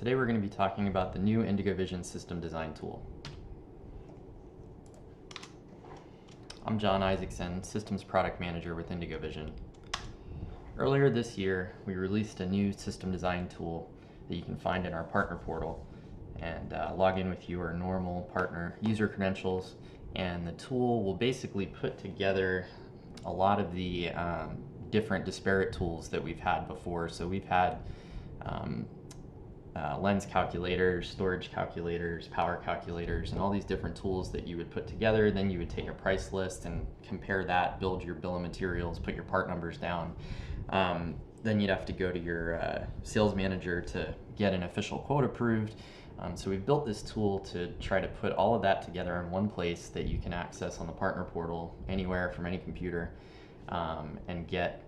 Today we're going to be talking about the new IndigoVision System Design tool. I'm John Isaacson, Systems Product Manager with IndigoVision. Earlier this year, we released a new system design tool that you can find in our partner portal and log in with your normal partner user credentials, and the tool will basically put together a lot of the different disparate tools that we've had before. So we've had lens calculators, storage calculators, power calculators, and all these different tools that you would put together. Then you would take a price list and compare that, build your bill of materials, put your part numbers down. Then you'd have to go to your sales manager to get an official quote approved. So we've built this tool to try to put all of that together in one place that you can access on the partner portal anywhere from any computer, and get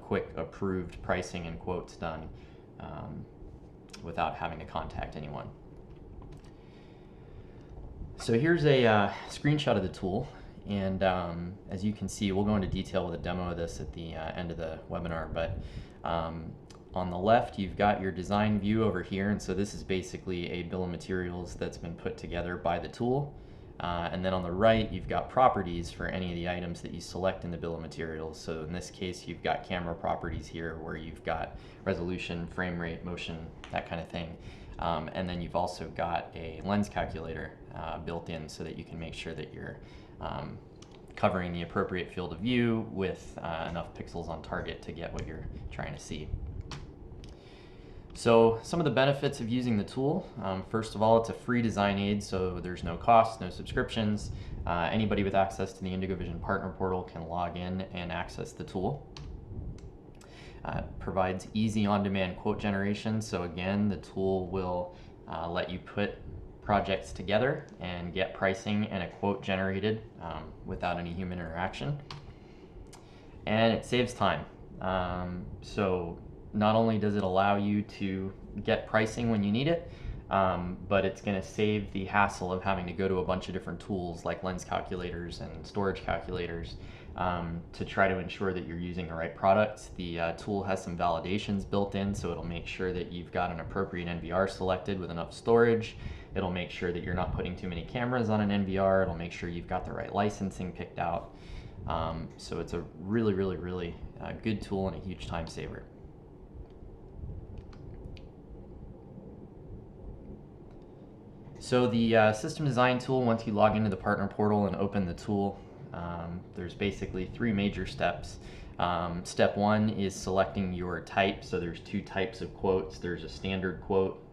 quick approved pricing and quotes done without having to contact anyone. So here's a screenshot of the tool, and as you can see, we'll go into detail with a demo of this at the end of the webinar, but on the left you've got your design view over here, and so this is basically a bill of materials that's been put together by the tool. And then on the right you've got properties for any of the items that you select in the bill of materials. So in this case you've got camera properties here where you've got resolution, frame rate, motion, that kind of thing. And then you've also got a lens calculator built in so that you can make sure that you're covering the appropriate field of view with enough pixels on target to get what you're trying to see. So some of the benefits of using the tool, first of all, it's a free design aid, so there's no cost, no subscriptions. Anybody with access to the IndigoVision partner portal can log in and access the tool. Provides easy on-demand quote generation, so again, the tool will let you put projects together and get pricing and a quote generated without any human interaction. And it saves time. So not only does it allow you to get pricing when you need it, but it's going to save the hassle of having to go to a bunch of different tools like lens calculators and storage calculators to try to ensure that you're using the right products. The tool has some validations built in, so it'll make sure that you've got an appropriate NVR selected with enough storage. It'll make sure that you're not putting too many cameras on an NVR. It'll make sure you've got the right licensing picked out. So it's a really good tool and a huge time saver. So the system design tool, once you log into the partner portal and open the tool, there's basically three major steps. Step one is selecting your type. So there's two types of quotes. There's a standard quote,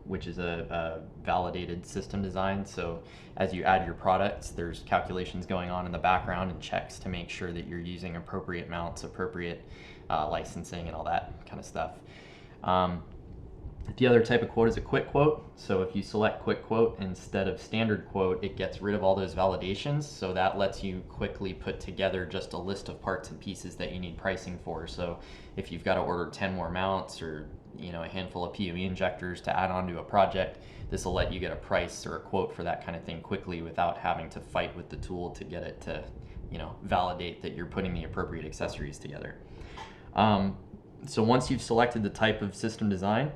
which is a validated system design. So as you add your products, there's calculations going on in the background and checks to make sure that you're using appropriate mounts, appropriate licensing, and all that kind of stuff. The other type of quote is a quick quote. So if you select quick quote instead of standard quote, it gets rid of all those validations. So that lets you quickly put together just a list of parts and pieces that you need pricing for. So if you've got to order 10 more mounts or a handful of PoE injectors to add onto a project, this will let you get a price or a quote for that kind of thing quickly without having to fight with the tool to get it to validate that you're putting the appropriate accessories together. So once you've selected the type of system design,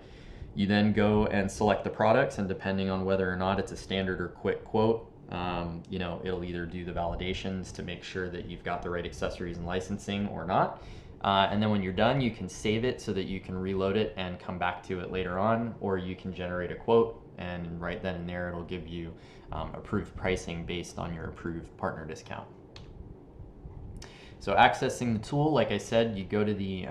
you then go and select the products, and depending on whether or not it's a standard or quick quote, it'll either do the validations to make sure that you've got the right accessories and licensing or not. And then when you're done, you can save it so that you can reload it and come back to it later on, or you can generate a quote, and right then and there it'll give you approved pricing based on your approved partner discount. So accessing the tool, like I said, you go to the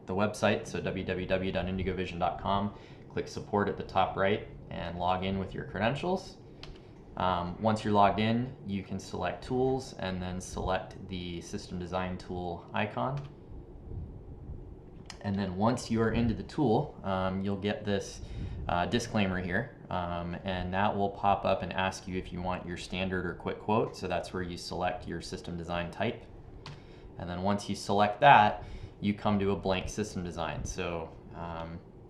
website, so www.indigovision.com, click support at the top right and log in with your credentials. Once you're logged in, you can select tools and then select the system design tool icon. And then once you're into the tool, you'll get this disclaimer here, and that will pop up and ask you if you want your standard or quick quote. So that's where you select your system design type. And then once you select that, you come to a blank system design. So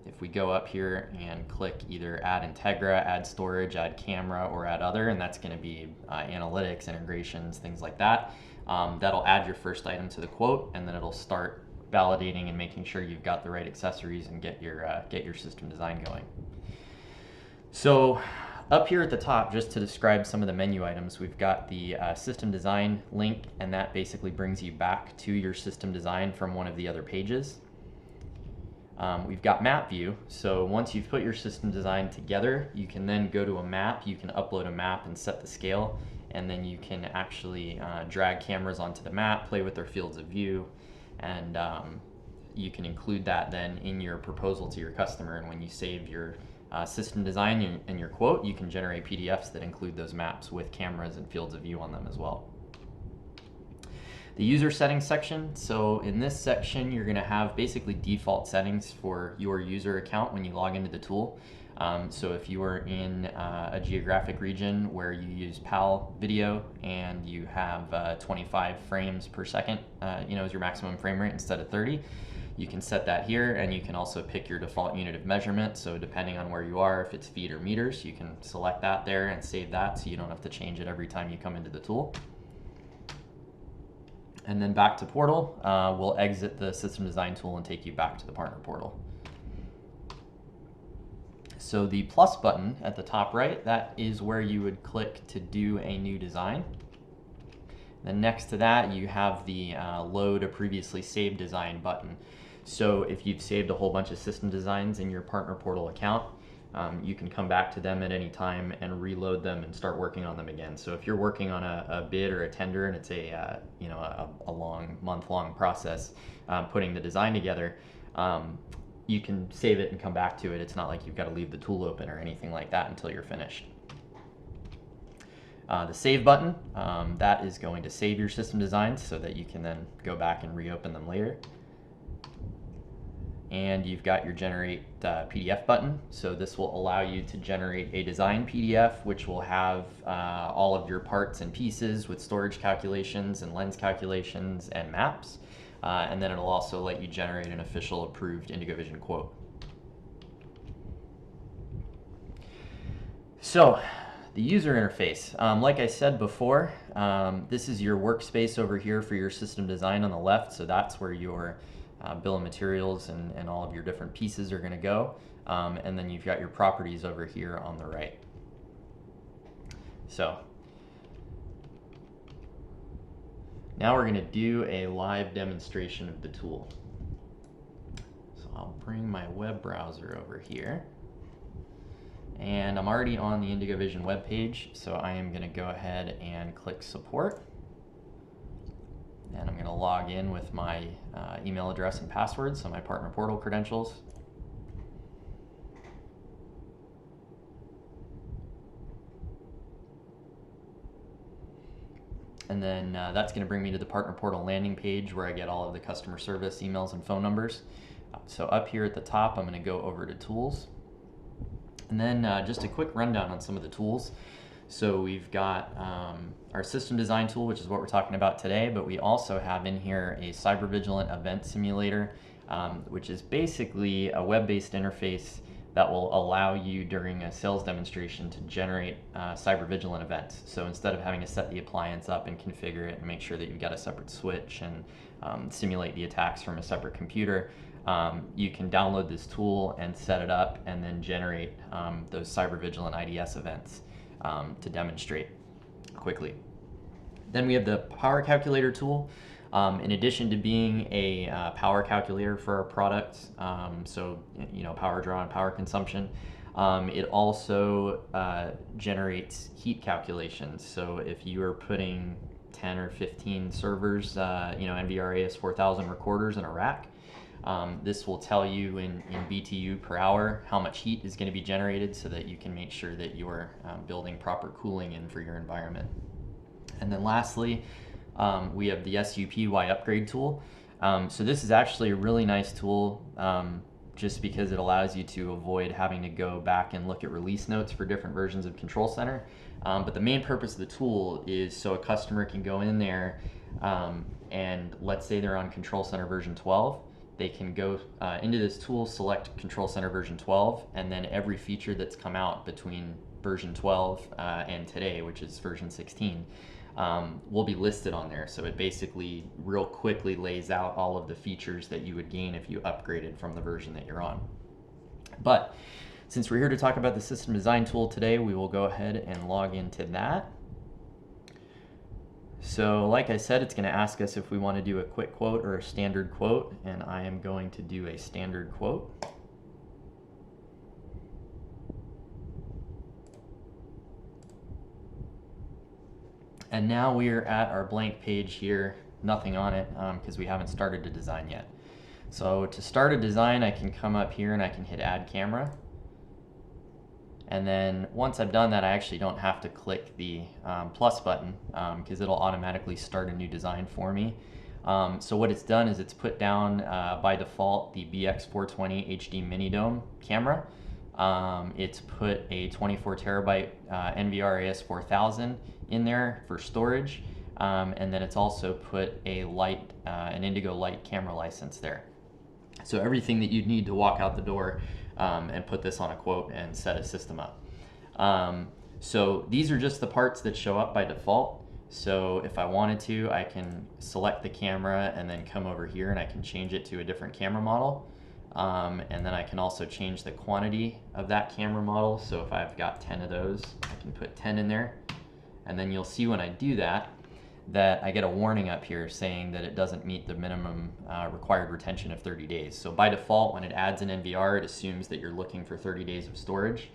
if we go up here and click either add Integra, add storage, add camera, or add other, and that's going to be analytics, integrations, things like that, that'll add your first item to the quote, and then it'll start validating and making sure you've got the right accessories and get your system design going. So up here at the top, just to describe some of the menu items, we've got the system design link, and that basically brings you back to your system design from one of the other pages. We've got map view, so once you've put your system design together, you can then go to a map, you can upload a map and set the scale, and then you can actually drag cameras onto the map, play with their fields of view, and you can include that then in your proposal to your customer. And when you save your system design and your quote, you can generate PDFs that include those maps with cameras and fields of view on them as well. The user settings section. So in this section, you're going to have basically default settings for your user account when you log into the tool. So if you are in a geographic region where you use PAL video and you have 25 frames per second, as your maximum frame rate instead of 30, you can set that here, and you can also pick your default unit of measurement. So depending on where you are, if it's feet or meters, you can select that there and save that so you don't have to change it every time you come into the tool. And then back to portal, we'll exit the system design tool and take you back to the partner portal. So the plus button at the top right, that is where you would click to do a new design. Then next to that, you have the load a previously saved design button. So if you've saved a whole bunch of system designs in your partner portal account, you can come back to them at any time and reload them and start working on them again. So if you're working on a bid or a tender and it's a long, month-long process putting the design together, you can save it and come back to it. It's not like you've got to leave the tool open or anything like that until you're finished. The save button, that is going to save your system designs so that you can then go back and reopen them later. And you've got your generate PDF button. So this will allow you to generate a design PDF, which will have all of your parts and pieces with storage calculations and lens calculations and maps. And then it'll also let you generate an official approved IndigoVision quote. So the user interface, like I said before, this is your workspace over here for your system design on the left. So that's where your bill of materials and all of your different pieces are going to go. And then you've got your properties over here on the right. So now we're going to do a live demonstration of the tool. So I'll bring my web browser over here. And I'm already on the IndigoVision webpage, so I am going to go ahead and click support. And I'm going to log in with my email address and password, so my partner portal credentials. And then that's going to bring me to the partner portal landing page where I get all of the customer service emails and phone numbers. So up here at the top, I'm going to go over to tools. And then just a quick rundown on some of the tools. So we've got our system design tool, which is what we're talking about today, but we also have in here a cyber vigilant event simulator, which is basically a web-based interface that will allow you during a sales demonstration to generate cyber vigilant events. So instead of having to set the appliance up and configure it and make sure that you've got a separate switch and simulate the attacks from a separate computer, you can download this tool and set it up and then generate those cyber vigilant IDS events to demonstrate quickly. Then we have the power calculator tool. In addition to being a power calculator for our products, so power draw and power consumption, it also generates heat calculations. So if you are putting 10 or 15 servers, NVR AS4000 recorders in a rack, this will tell you in BTU per hour how much heat is going to be generated so that you can make sure that you're building proper cooling in for your environment. And then lastly, we have the SUPY upgrade tool. So this is actually a really nice tool just because it allows you to avoid having to go back and look at release notes for different versions of Control Center. But the main purpose of the tool is so a customer can go in there and let's say they're on Control Center version 12. They can go into this tool, select Control Center version 12, and then every feature that's come out between version 12 and today, which is version 16, will be listed on there. So it basically real quickly lays out all of the features that you would gain if you upgraded from the version that you're on. But since we're here to talk about the system design tool today, we will go ahead and log into that. So like I said, it's going to ask us if we want to do a quick quote or a standard quote, and I am going to do a standard quote. And now we are at our blank page here, nothing on it because we haven't started to design yet. So to start a design, I can come up here and I can hit add camera. And then once I've done that, I actually don't have to click the plus button because it'll automatically start a new design for me. So what it's done is it's put down by default the BX420 HD Mini Dome camera. It's put a 24 terabyte NVR AS4000 in there for storage, and then it's also put a light, an Indigo Light camera license there. So everything that you'd need to walk out the door and put this on a quote and set a system up. So these are just the parts that show up by default. So if I wanted to, I can select the camera and then come over here and I can change it to a different camera model. And then I can also change the quantity of that camera model. So if I've got 10 of those, I can put 10 in there. And then you'll see when I do that, that I get a warning up here saying that it doesn't meet the minimum required retention of 30 days. So by default, when it adds an NVR, it assumes that you're looking for 30 days of storage.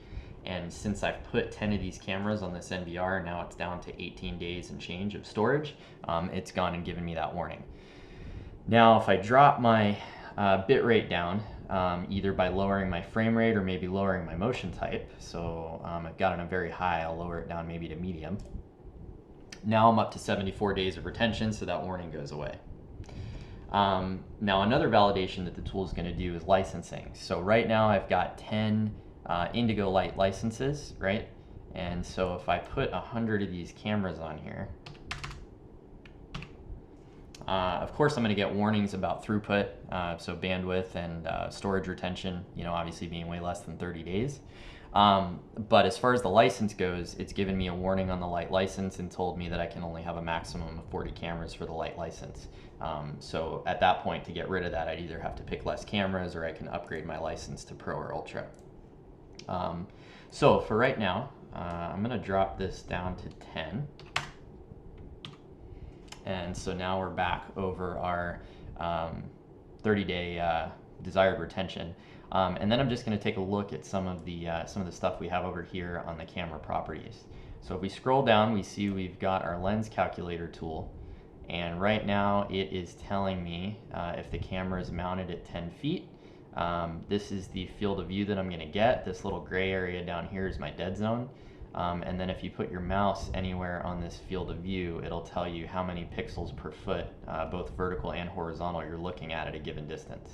And since I've put 10 of these cameras on this NVR, now it's down to 18 days and change of storage. It's gone and given me that warning. Now, if I drop my bit rate down, either by lowering my frame rate or maybe lowering my motion type. So I've got it on very high, I'll lower it down maybe to medium. Now I'm up to 74 days of retention, so that warning goes away. Now another validation that the tool is going to do is licensing. So right now I've got 10 Indigo Light licenses, right? And so if I put 100 of these cameras on here, of course I'm going to get warnings about throughput, so bandwidth and storage retention, you know, obviously being way less than 30 days. But as far as the license goes, it's given me a warning on the light license and told me that I can only have a maximum of 40 cameras for the light license. So at that point, to get rid of that, I'd either have to pick less cameras or I can upgrade my license to Pro or Ultra. So for right now, I'm going to drop this down to 10. And so now we're back over our 30-day desired retention. And then I'm just going to take a look at some of the stuff we have over here on the camera properties. So if we scroll down, we see we've got our lens calculator tool. And right now it is telling me if the camera is mounted at 10 feet. This is the field of view that I'm going to get. This little gray area down here is my dead zone. And then if you put your mouse anywhere on this field of view, it'll tell you how many pixels per foot, both vertical and horizontal, you're looking at a given distance.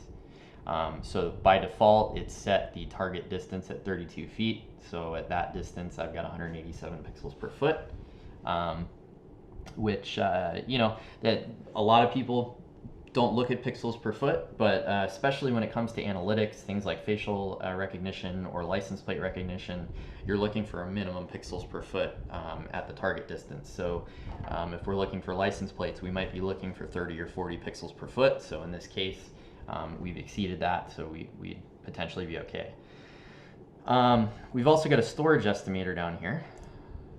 So by default, it's set the target distance at 32 feet. So at that distance, I've got 187 pixels per foot, which, you know, that a lot of people don't look at pixels per foot, but especially when it comes to analytics, things like facial recognition or license plate recognition, you're looking for a minimum pixels per foot at the target distance. So if we're looking for license plates, we might be looking for 30 or 40 pixels per foot. So in this case, we've exceeded that, so we'd potentially be okay. We've also got a storage estimator down here.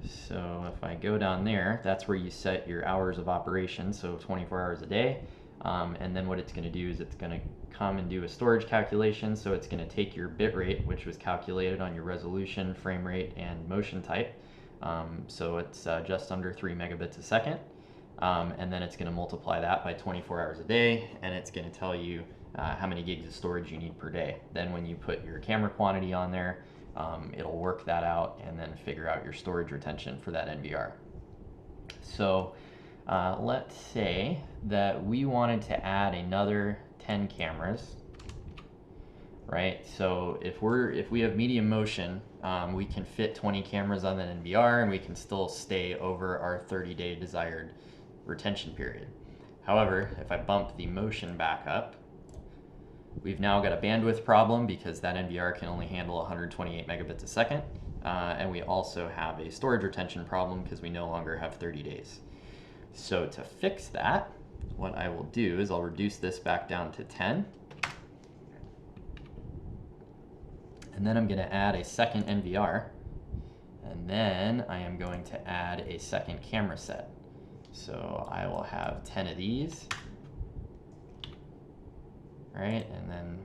So if I go down there, that's where you set your hours of operation, so 24 hours a day. And then what it's going to do is it's going to come and do a storage calculation. So it's going to take your bit rate, which was calculated on your resolution, frame rate, and motion type. So it's just under 3 megabits a second. And then it's going to multiply that by 24 hours a day, and it's going to tell you how many gigs of storage you need per day. Then when you put your camera quantity on there, it'll work that out and then figure out your storage retention for that NVR. So let's say that we wanted to add another 10 cameras, right? So if we have medium motion, we can fit 20 cameras on that NVR and we can still stay over our 30-day desired retention period. However, if I bump the motion back up, we've now got a bandwidth problem because that NVR can only handle 128 megabits a second. And we also have a storage retention problem because we no longer have 30 days. So to fix that, what I will do is I'll reduce this back down to 10. And then I'm going to add a second NVR. And then I am going to add a second camera set. So I will have 10 of these, right? And then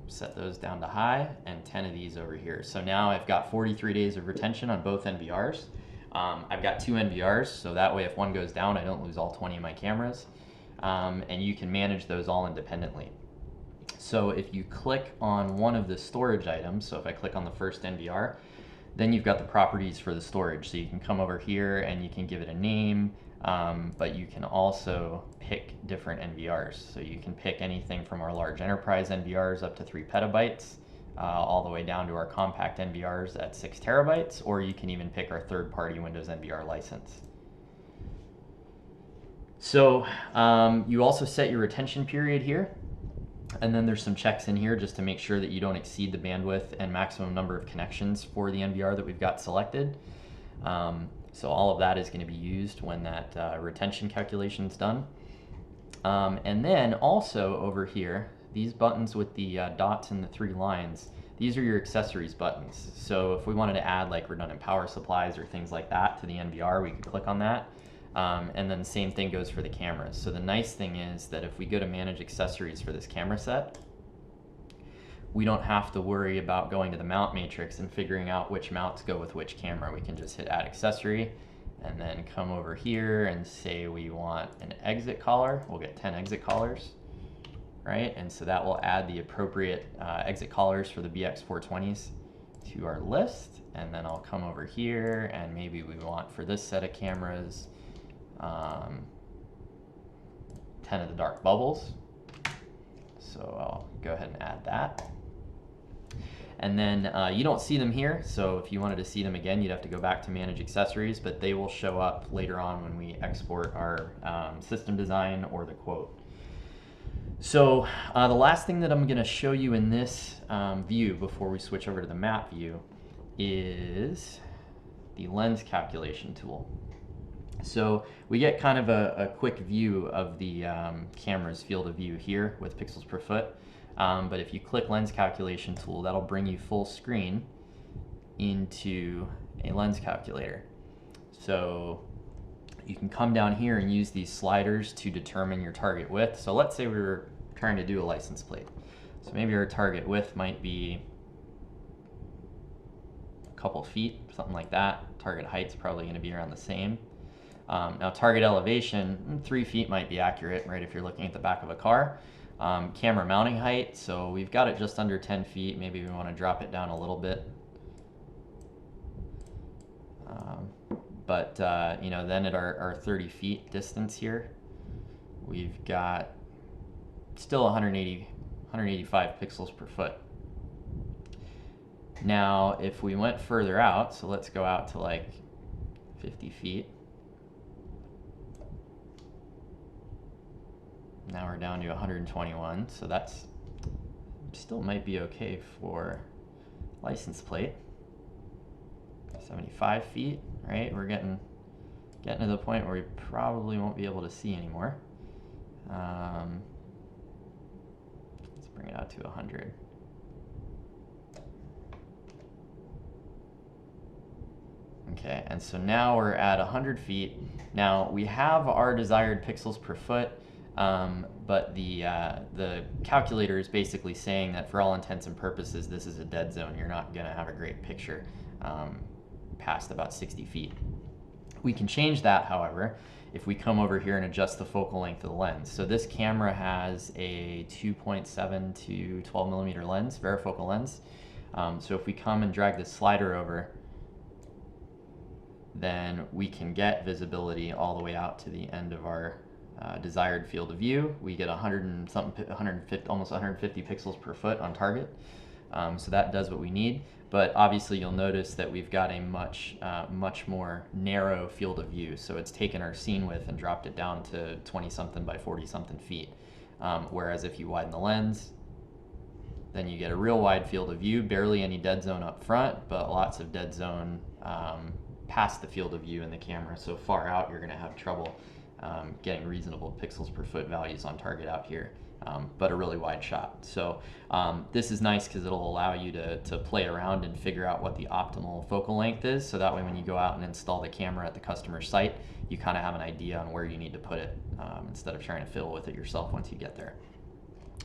set those down to high, and 10 of these over here. So now I've got 43 days of retention on both NVRs. I've got 2 NVRs, so that way if one goes down, I don't lose all 20 of my cameras. And you can manage those all independently. So if you click on one of the storage items, so if I click on the first NVR, then you've got the properties for the storage. So you can come over here and you can give it a name, but you can also pick different NVRs. So you can pick anything from our large enterprise NVRs up to 3 petabytes, all the way down to our compact NVRs at 6 terabytes, or you can even pick our third-party Windows NVR license. So you also set your retention period here. And then there's some checks in here just to make sure that you don't exceed the bandwidth and maximum number of connections for the NVR that we've got selected. So all of that is going to be used when that retention calculation is done. And then also over here, these buttons with the dots and the 3 lines, these are your accessories buttons. So if we wanted to add like redundant power supplies or things like that to the NVR, we could click on that. And then the same thing goes for the cameras. So the nice thing is that if we go to manage accessories for this camera set, we don't have to worry about going to the mount matrix and figuring out which mounts go with which camera. We can just hit add accessory and then come over here and say we want an exit collar. We'll get 10 exit collars, right? And so that will add the appropriate exit collars for the BX420s to our list. And then I'll come over here and maybe we want for this set of cameras 10 of the dark bubbles. So I'll go ahead and add that. And then you don't see them here, so if you wanted to see them again, you'd have to go back to manage accessories, but they will show up later on when we export our system design or the quote. So the last thing that I'm going to show you in this view before we switch over to the map view is the lens calculation tool. So we get kind of a quick view of the camera's field of view here with pixels per foot. But if you click lens calculation tool, that'll bring you full screen into a lens calculator. So you can come down here and use these sliders to determine your target width. So let's say we were trying to do a license plate. So maybe our target width might be a couple feet, something like that. Target height's probably going to be around the same. Now target elevation, 3 feet might be accurate, right, if you're looking at the back of a car. Camera mounting height, so we've got it just under 10 feet. Maybe we want to drop it down a little bit. You know, then at our 30 feet distance here, we've got still 185 pixels per foot. Now, if we went further out, so let's go out to like 50 feet. Now we're down to 121, so that's still might be okay for license plate. 75 feet, right? We're getting to the point where we probably won't be able to see anymore. Let's bring it out to 100. Okay, and so now we're at 100 feet. Now we have our desired pixels per foot. But the calculator is basically saying that for all intents and purposes, this is a dead zone. You're not going to have a great picture past about 60 feet. We can change that, however, if we come over here and adjust the focal length of the lens. So this camera has a 2.7 to 12 millimeter lens, varifocal lens. So if we come and drag this slider over, then we can get visibility all the way out to the end of our desired field of view. We get 150, almost 150 pixels per foot on target. So that does what we need. But obviously you'll notice that we've got a much more narrow field of view. So it's taken our scene width and dropped it down to 20 something by 40 something feet. Whereas if you widen the lens, then you get a real wide field of view, barely any dead zone up front, but lots of dead zone past the field of view in the camera. So far out, you're gonna have trouble getting reasonable pixels per foot values on target out here, but a really wide shot. So this is nice because it'll allow you to play around and figure out what the optimal focal length is, so that way when you go out and install the camera at the customer's site, you kind of have an idea on where you need to put it, instead of trying to fiddle with it yourself once you get there.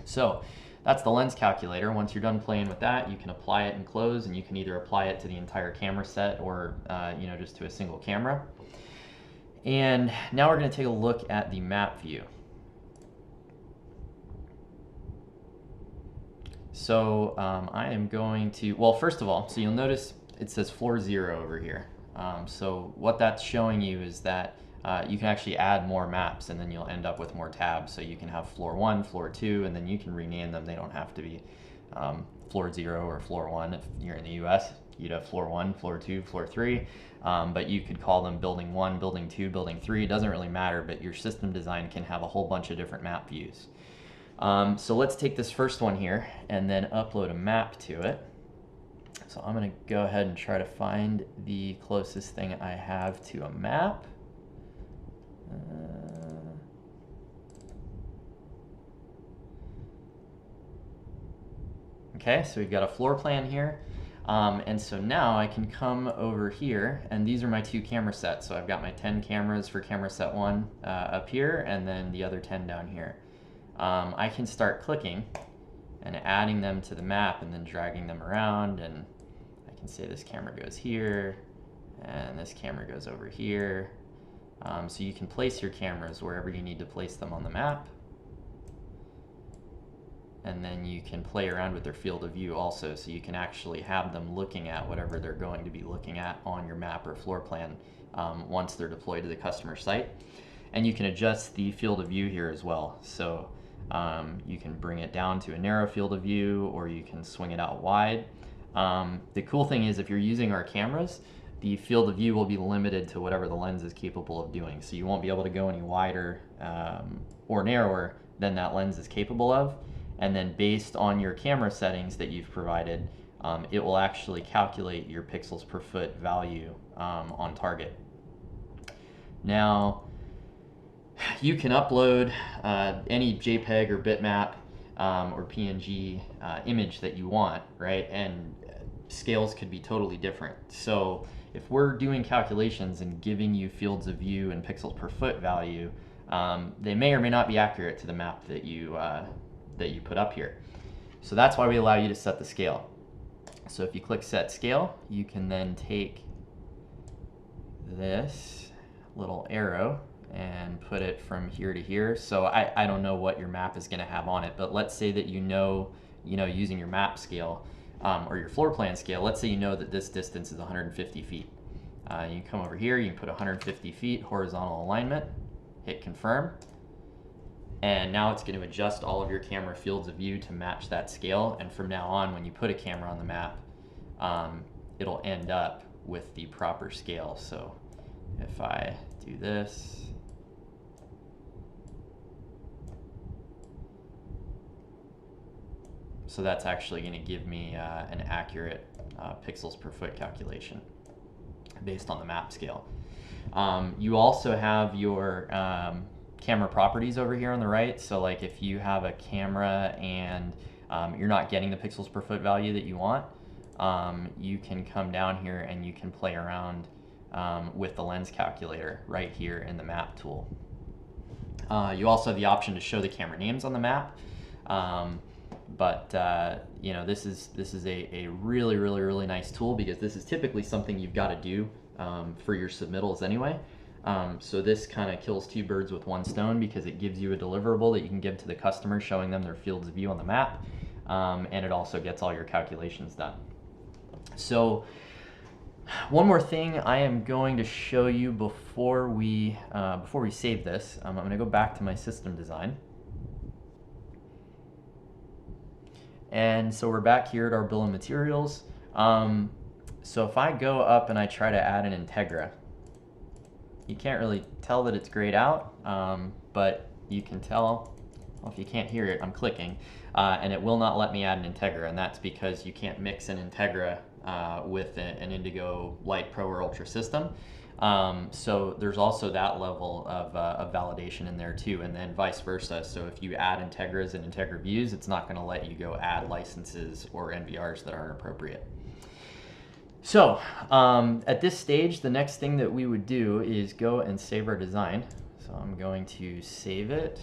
So that's the lens calculator. Once you're done playing with that, you can apply it and close, and you can either apply it to the entire camera set or just to a single camera. And now we're going to take a look at the map view. So I am going to, well, first of all, so you'll notice it says floor 0 over here. So what that's showing you is that you can actually add more maps, and then you'll end up with more tabs. So you can have floor 1, floor 2, and then you can rename them. They don't have to be floor 0 or floor 1. If you're in the US, you'd have floor 1, floor 2, floor 3. But you could call them building 1, building 2, building 3. It doesn't really matter, but your system design can have a whole bunch of different map views. So let's take this first one here and then upload a map to it. So I'm going to go ahead and try to find the closest thing I have to a map. Okay, so we've got a floor plan here. And so now I can come over here, and these are my 2 camera sets. So I've got my 10 cameras for camera set 1 up here, and then the other 10 down here. I can start clicking and adding them to the map and then dragging them around, and I can say this camera goes here and this camera goes over here. So you can place your cameras wherever you need to place them on the map, and then you can play around with their field of view also, so you can actually have them looking at whatever they're going to be looking at on your map or floor plan once they're deployed to the customer site. And you can adjust the field of view here as well. So you can bring it down to a narrow field of view, or you can swing it out wide. The cool thing is, if you're using our cameras, the field of view will be limited to whatever the lens is capable of doing. So you won't be able to go any wider or narrower than that lens is capable of. And then based on your camera settings that you've provided, it will actually calculate your pixels per foot value on target. Now, you can upload any JPEG or bitmap or PNG image that you want, right? And scales could be totally different. So if we're doing calculations and giving you fields of view and pixels per foot value, they may or may not be accurate to the map that you put up here. So that's why we allow you to set the scale. So if you click set scale, you can then take this little arrow and put it from here to here. So I don't know what your map is going to have on it, but let's say that using your map scale or your floor plan scale, let's say you know that this distance is 150 feet. You can come over here, you can put 150 feet horizontal alignment, hit confirm, and now it's going to adjust all of your camera fields of view to match that scale. And from now on, when you put a camera on the map, it'll end up with the proper scale. So if I do this, so that's actually going to give me an accurate pixels per foot calculation based on the map scale. You also have your camera properties over here on the right. So like if you have a camera and you're not getting the pixels per foot value that you want, you can come down here and you can play around with the lens calculator right here in the map tool. You also have the option to show the camera names on the map. But this is a really nice tool, because this is typically something you've got to do for your submittals anyway. So this kind of kills 2 birds with 1 stone, because it gives you a deliverable that you can give to the customer showing them their fields of view on the map, and it also gets all your calculations done. So one more thing I am going to show you before we save this. I'm going to go back to my system design. And so we're back here at our bill of materials. So if I go up and I try to add an Integra, you can't really tell that it's grayed out, but you can tell, well, if you can't hear it, I'm clicking, and it will not let me add an Integra, and that's because you can't mix an Integra with an Indigo Light Pro or Ultra system. So there's also that level of validation in there too, and then vice versa. So if you add Integras and Integra views, it's not going to let you go add licenses or NVRs that aren't appropriate. So at this stage, the next thing that we would do is go and save our design. So I'm going to save it.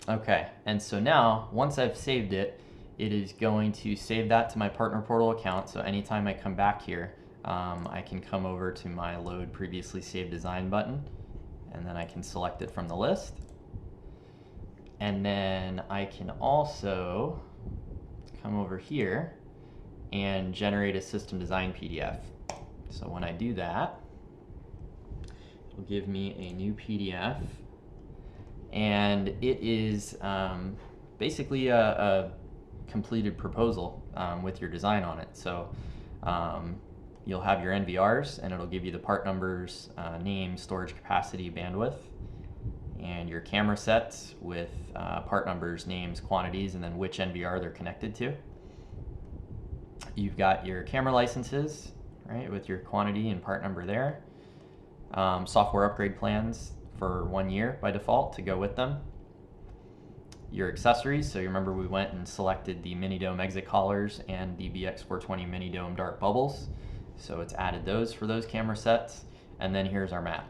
Okay, and so now, once I've saved it, it is going to save that to my partner portal account. So anytime I come back here, I can come over to my load previously saved design button, and then I can select it from the list. And then I can also come over here and generate a system design PDF. So when I do that, it'll give me a new PDF. And it is basically a completed proposal with your design on it. So you'll have your NVRs, and it'll give you the part numbers, name, storage capacity, bandwidth, and your camera sets with part numbers, names, quantities, and then which NVR they're connected to. You've got your camera licenses, right, with your quantity and part number there. Software upgrade plans for 1 year by default to go with them. Your accessories, so you remember we went and selected the mini dome exit collars and the BX420 mini dome dark bubbles. So it's added those for those camera sets. And then here's our map.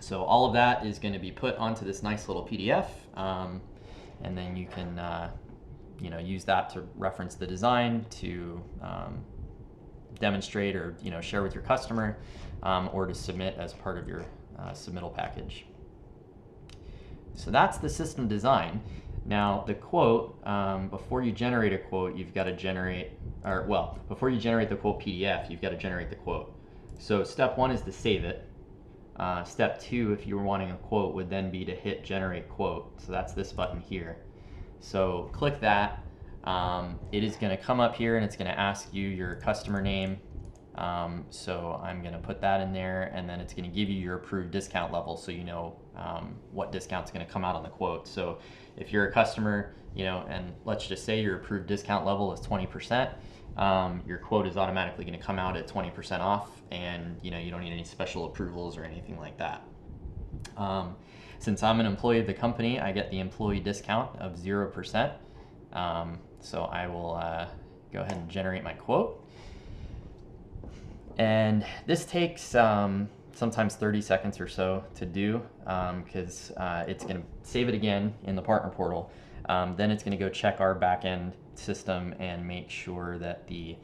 So all of that is going to be put onto this nice little PDF. And then you can use that to reference the design, to demonstrate or share with your customer, or to submit as part of your submittal package. So that's the system design. Now the quote, before you generate a quote, you've got to generate, before you generate the quote PDF, you've got to generate the quote. So step one is to save it. Step two, if you were wanting a quote, would then be to hit generate quote. So that's this button here. So click that. It is going to come up here and it's going to ask you your customer name. So I'm going to put that in there, and then it's going to give you your approved discount level, so you know what discount's going to come out on the quote. So if you're a customer, and let's just say your approved discount level is 20%, your quote is automatically going to come out at 20% off, and you don't need any special approvals or anything like that. Since I'm an employee of the company, I get the employee discount of 0%. So I will go ahead and generate my quote. And this takes sometimes 30 seconds or so to do, because it's going to save it again in the partner portal. Then it's going to go check our backend system and make sure that the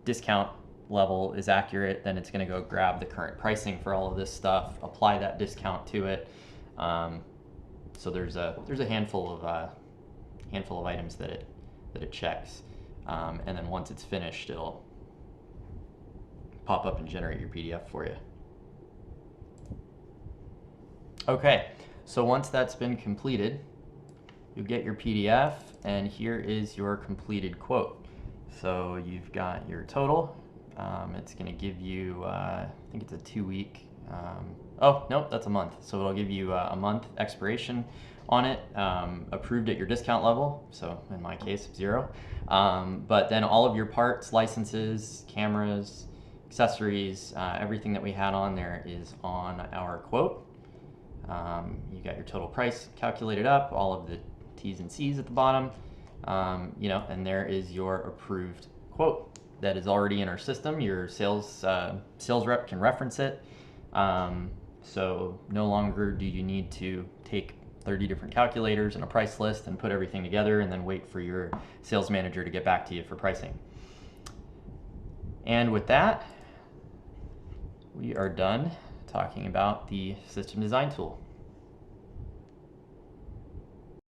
discount level is accurate. Then it's going to go grab the current pricing for all of this stuff, apply that discount to it. So there's a handful of items that it checks, and then once it's finished, it'll pop up and generate your PDF for you. Okay, so once that's been completed, you'll get your PDF, and here is your completed quote. So you've got your total. It's going to give you, I think it's a 2-week. Oh, nope, that's a month. So it'll give you a month expiration on it, approved at your discount level. So in my case, 0. But then all of your parts, licenses, cameras, accessories, everything that we had on there is on our quote. You got your total price calculated up, all of the T's and C's at the bottom, and there is your approved quote that is already in our system. Your sales rep can reference it. So no longer do you need to take 30 different calculators and a price list and put everything together and then wait for your sales manager to get back to you for pricing. And with that, we are done talking about the system design tool.